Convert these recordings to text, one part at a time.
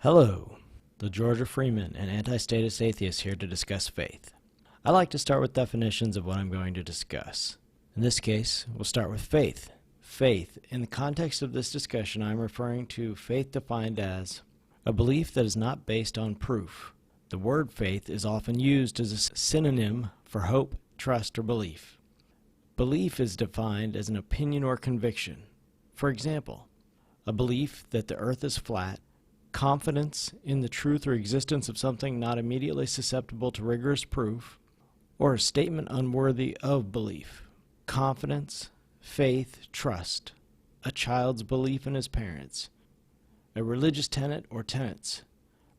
Hello, the Georgia Freeman, an anti-statist atheist here to discuss faith. I like to start with definitions of what I'm going to discuss. In this case, we'll start with faith. Faith, in the context of this discussion, I'm referring to faith defined as a belief that is not based on proof. The word faith is often used as a synonym for hope, trust, or belief. Belief is defined as an opinion or conviction. For example, a belief that the earth is flat, confidence in the truth or existence of something not immediately susceptible to rigorous proof, or a statement unworthy of belief. Confidence, faith, trust, a child's belief in his parents, a religious tenet or tenets,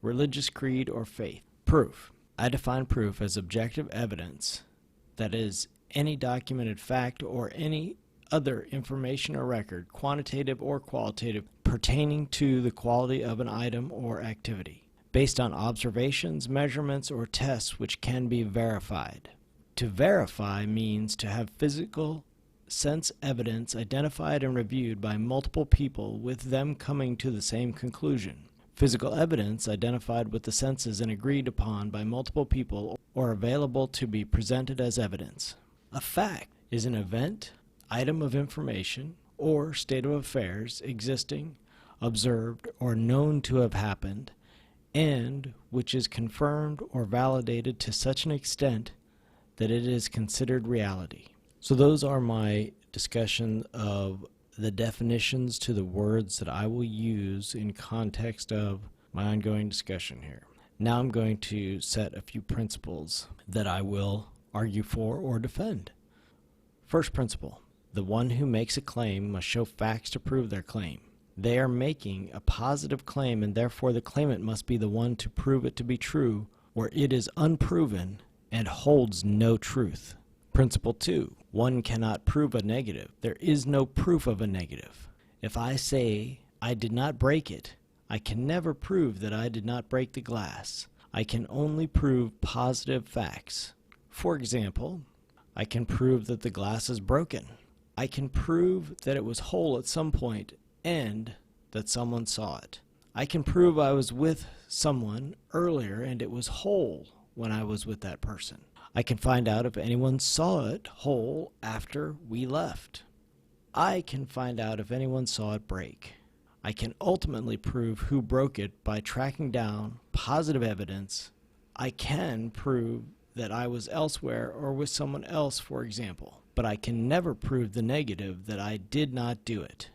religious creed or faith. Proof. I define proof as objective evidence, that is, any documented fact or any other information or record, quantitative or qualitative, pertaining to the quality of an item or activity, based on observations, measurements, or tests which can be verified. To verify means to have physical sense evidence identified and reviewed by multiple people with them coming to the same conclusion. Physical evidence identified with the senses and agreed upon by multiple people or available to be presented as evidence. A fact is an event, item of information, or state of affairs existing, observed, or known to have happened, and which is confirmed or validated to such an extent that it is considered reality. So those are my discussion of the definitions to the words that I will use in context of my ongoing discussion here. Now I'm going to set a few principles that I will argue for or defend. First principle. The one who makes a claim must show facts to prove their claim. They are making a positive claim, and therefore the claimant must be the one to prove it to be true, or it is unproven and holds no truth. Principle 2. One cannot prove a negative. There is no proof of a negative. If I say I did not break it, I can never prove that I did not break the glass. I can only prove positive facts. For example, I can prove that the glass is broken. I can prove that it was whole at some point and that someone saw it. I can prove I was with someone earlier and it was whole when I was with that person. I can find out if anyone saw it whole after we left. I can find out if anyone saw it break. I can ultimately prove who broke it by tracking down positive evidence. I can prove that I was elsewhere or with someone else, for example, but I can never prove the negative that I did not do it.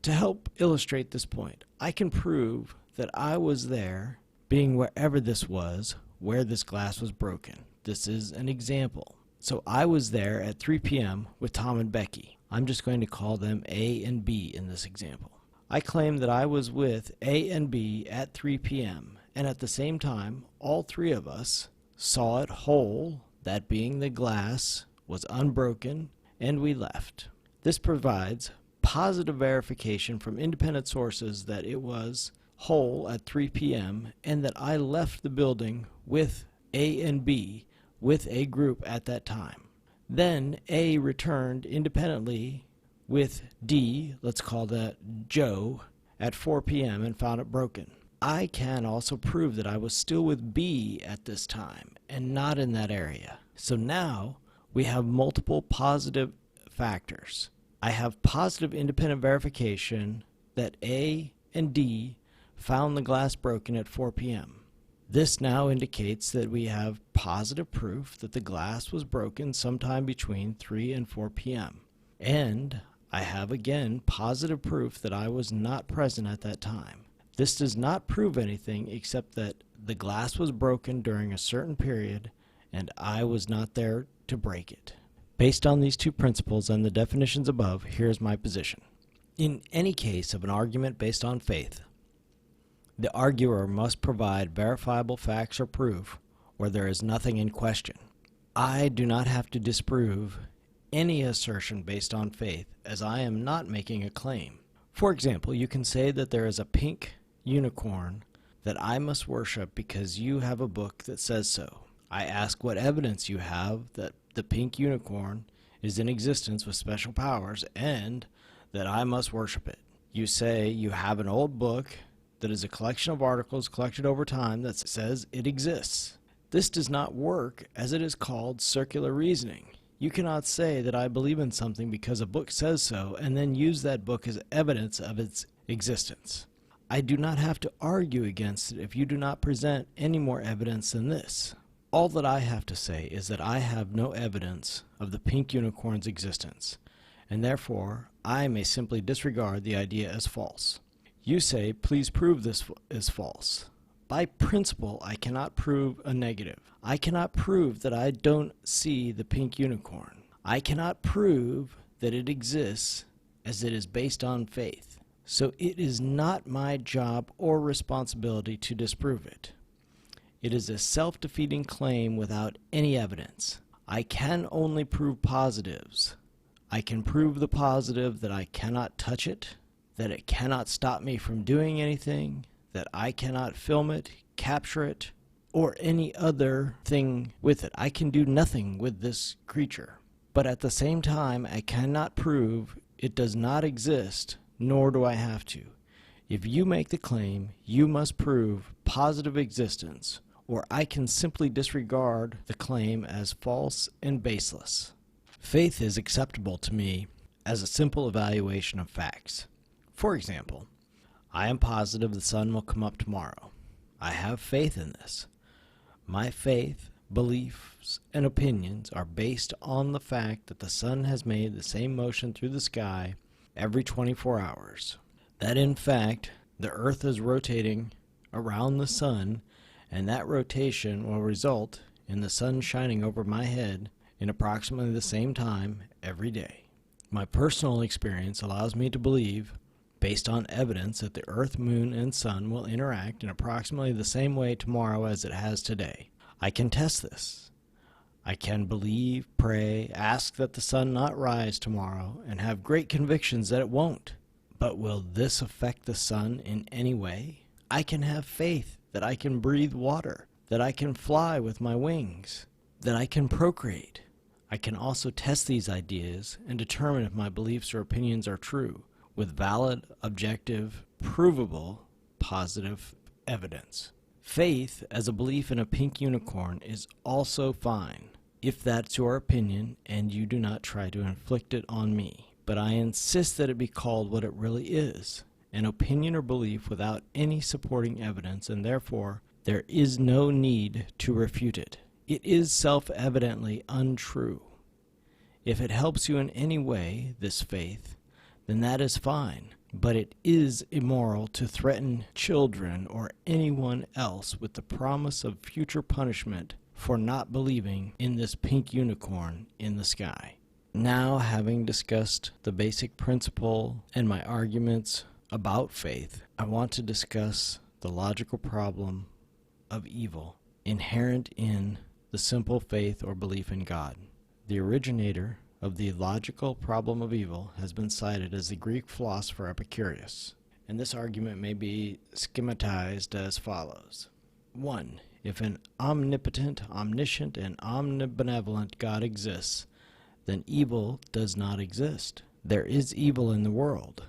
To help illustrate this point, I can prove that I was there, being wherever this was, where this glass was broken. This is an example. So I was there at 3 p.m. with Tom and Becky. I'm just going to call them A and B in this example. I claim that I was with A and B at 3 p.m. and at the same time, all three of us saw it whole, that being the glass was unbroken, and we left. This provides positive verification from independent sources that it was whole at 3 p.m. and that I left the building with A and B with a group at that time. Then A returned independently with D, let's call that Joe, at 4 p.m. and found it broken. I can also prove that I was still with B at this time and not in that area. So now we have multiple positive factors. I have positive independent verification that A and D found the glass broken at 4 p.m. This now indicates that we have positive proof that the glass was broken sometime between 3 and 4 p.m. And I have again positive proof that I was not present at that time. This does not prove anything except that the glass was broken during a certain period and I was not there to break it. Based on these two principles and the definitions above, here's my position. In any case of an argument based on faith, the arguer must provide verifiable facts or proof, or there is nothing in question. I do not have to disprove any assertion based on faith, as I am not making a claim. For example, you can say that there is a pink unicorn that I must worship because you have a book that says so. I ask what evidence you have that the pink unicorn is in existence with special powers and that I must worship it. You say you have an old book that is a collection of articles collected over time that says it exists. This does not work, as it is called circular reasoning. You cannot say that I believe in something because a book says so and then use that book as evidence of its existence. I do not have to argue against it if you do not present any more evidence than this. All that I have to say is that I have no evidence of the pink unicorn's existence, and therefore I may simply disregard the idea as false. You say, please prove this is false. By principle, I cannot prove a negative. I cannot prove that I don't see the pink unicorn. I cannot prove that it exists, as it is based on faith. So it is not my job or responsibility to disprove it. It is a self-defeating claim without any evidence. I can only prove positives. I can prove the positive that I cannot touch it, that it cannot stop me from doing anything, that I cannot film it, capture it, or any other thing with it. I can do nothing with this creature. But at the same time, I cannot prove it does not exist, nor do I have to. If you make the claim, you must prove positive existence, or I can simply disregard the claim as false and baseless. Faith is acceptable to me as a simple evaluation of facts. For example, I am positive the sun will come up tomorrow. I have faith in this. My faith, beliefs, and opinions are based on the fact that the sun has made the same motion through the sky every 24 hours. That in fact, the earth is rotating around the sun, and that rotation will result in the sun shining over my head in approximately the same time every day. My personal experience allows me to believe, based on evidence, that the earth, moon, and sun will interact in approximately the same way tomorrow as it has today. I can test this. I can believe, pray, ask that the sun not rise tomorrow, and have great convictions that it won't. But will this affect the sun in any way? I can have faith that I can breathe water, that I can fly with my wings, that I can procreate. I can also test these ideas and determine if my beliefs or opinions are true, with valid, objective, provable, positive evidence. Faith as a belief in a pink unicorn is also fine, if that's your opinion and you do not try to inflict it on me. But I insist that it be called what it really is, an opinion or belief without any supporting evidence, and therefore there is no need to refute it. It is self-evidently untrue. If it helps you in any way, this faith, then that is fine. But it is immoral to threaten children or anyone else with the promise of future punishment for not believing in this pink unicorn in the sky. Now, having discussed the basic principle and my arguments about faith, I want to discuss the logical problem of evil inherent in the simple faith or belief in God. The originator of the logical problem of evil has been cited as the Greek philosopher Epicurus, and this argument may be schematized as follows. 1. If an omnipotent, omniscient, and omnibenevolent God exists, then evil does not exist. There is evil in the world.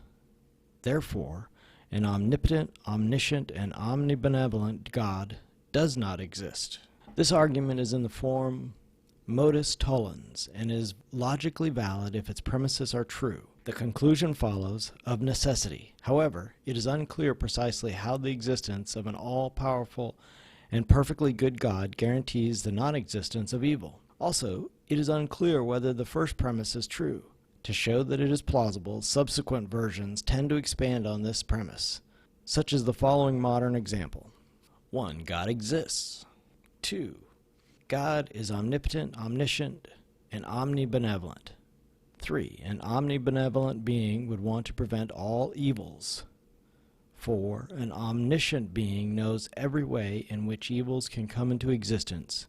Therefore, an omnipotent, omniscient, and omnibenevolent God does not exist. This argument is in the form modus tollens and is logically valid if its premises are true. The conclusion follows of necessity. However, it is unclear precisely how the existence of an all-powerful and perfectly good God guarantees the non-existence of evil. Also, it is unclear whether the first premise is true. To show that it is plausible, subsequent versions tend to expand on this premise, such as the following modern example. 1. God exists. 2. God is omnipotent, omniscient, and omnibenevolent. 3. An omnibenevolent being would want to prevent all evils. 4. An omniscient being knows every way in which evils can come into existence,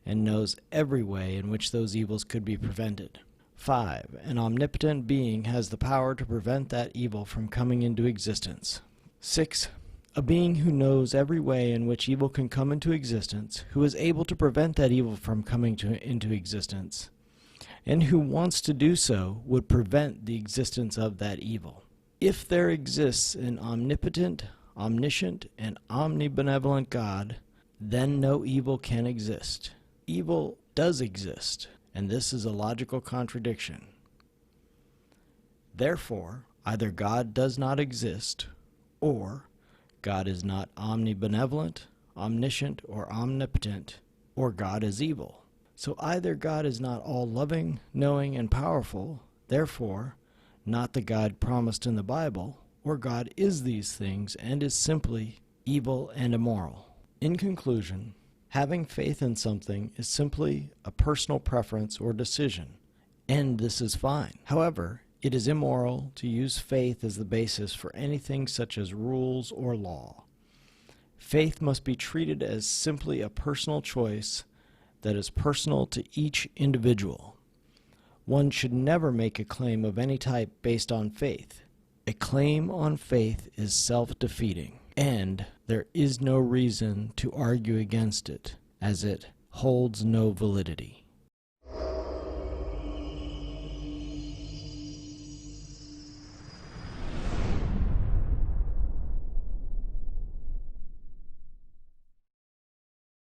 and knows every way in which those evils could be prevented. 5. An omnipotent being has the power to prevent that evil from coming into existence. 6. A being who knows every way in which evil can come into existence, who is able to prevent that evil from coming into existence, and who wants to do so, would prevent the existence of that evil. If there exists an omnipotent, omniscient and omnibenevolent God, then no evil can exist. Evil does exist, and this is a logical contradiction. Therefore, either God does not exist, or God is not omnibenevolent, omniscient, or omnipotent, or God is evil. So either God is not all-loving, knowing, and powerful, therefore, not the God promised in the Bible, or God is these things and is simply evil and immoral. In conclusion, having faith in something is simply a personal preference or decision, and this is fine. However, it is immoral to use faith as the basis for anything such as rules or law. Faith must be treated as simply a personal choice that is personal to each individual. One should never make a claim of any type based on faith. A claim on faith is self-defeating, and there is no reason to argue against it, as it holds no validity.